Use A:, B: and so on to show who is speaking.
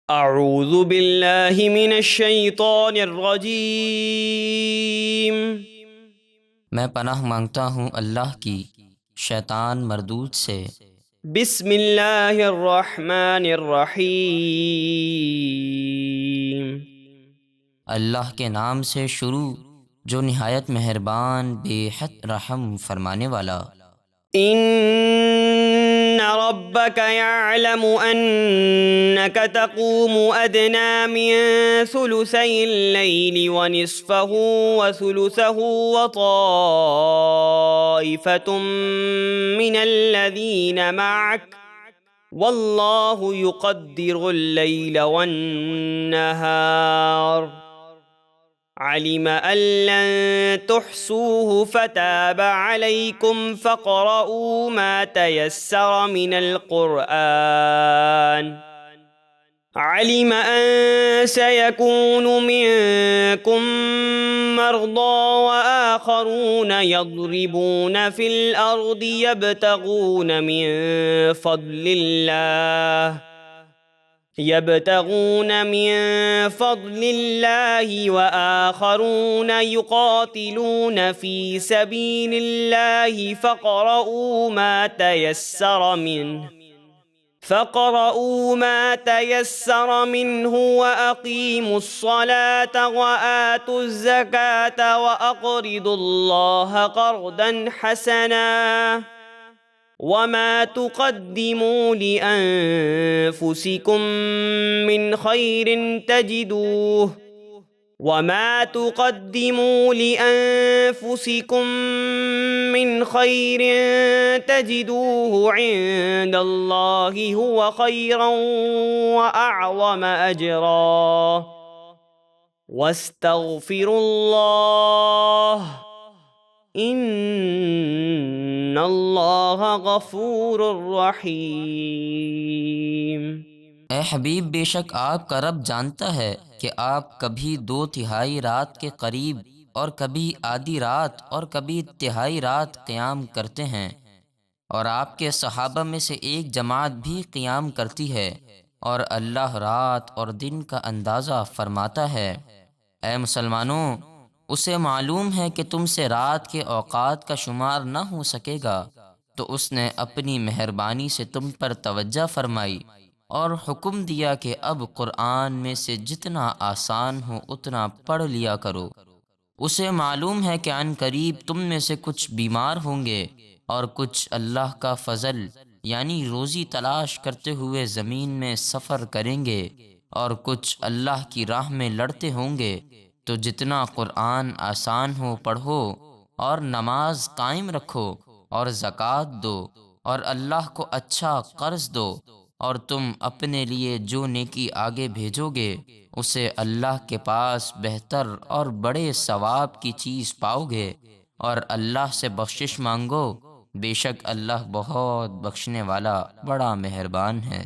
A: اعوذ باللہ من الشیطان الرجیم۔
B: میں پناہ مانگتا ہوں اللہ کی شیطان مردود سے۔
A: بسم اللہ الرحمن الرحیم۔
B: اللہ کے نام سے شروع جو نہایت مہربان بے حد رحم فرمانے والا۔
A: ان ربك يعلم انك تقوم ادنى من ثلثي الليل ونصفه وثلثه وطائفة من الذين معك والله يقدر الليل والنهار علم أن لن تحصوه فتاب عليكم فاقرؤوا ما تيسر من القرآن علم أن سيكون منكم مرضى وآخرون يضربون في الأرض يبتغون من فضل الله وآخرون يقاتلون في سبيل الله فاقرؤوا ما تيسر منه وأقيموا الصلاة وآتوا الزكاة وأقرضوا الله قرضا حسنا وما تقدموا لأنفسكم من خير تجدوه عند الله هو خيرا وأعظم أجرا واستغفروا الله ان اللہ غفور رحیم۔
B: اے حبیب، بے شک آپ کا رب جانتا ہے کہ آپ کبھی 2/3 رات کے قریب اور کبھی آدھی رات اور کبھی تہائی رات قیام کرتے ہیں، اور آپ کے صحابہ میں سے ایک جماعت بھی قیام کرتی ہے، اور اللہ رات اور دن کا اندازہ فرماتا ہے۔ اے مسلمانوں، اسے معلوم ہے کہ تم سے رات کے اوقات کا شمار نہ ہو سکے گا، تو اس نے اپنی مہربانی سے تم پر توجہ فرمائی اور حکم دیا کہ اب قرآن میں سے جتنا آسان ہو اتنا پڑھ لیا کرو۔ اسے معلوم ہے کہ عن قریب تم میں سے کچھ بیمار ہوں گے اور کچھ اللہ کا فضل یعنی روزی تلاش کرتے ہوئے زمین میں سفر کریں گے، اور کچھ اللہ کی راہ میں لڑتے ہوں گے۔ تو جتنا قرآن آسان ہو پڑھو، اور نماز قائم رکھو، اور زکوٰۃ دو، اور اللہ کو اچھا قرض دو، اور تم اپنے لیے جو نیکی آگے بھیجو گے اسے اللہ کے پاس بہتر اور بڑے ثواب کی چیز پاؤ گے، اور اللہ سے بخشش مانگو، بے شک اللہ بہت بخشنے والا بڑا مہربان ہے۔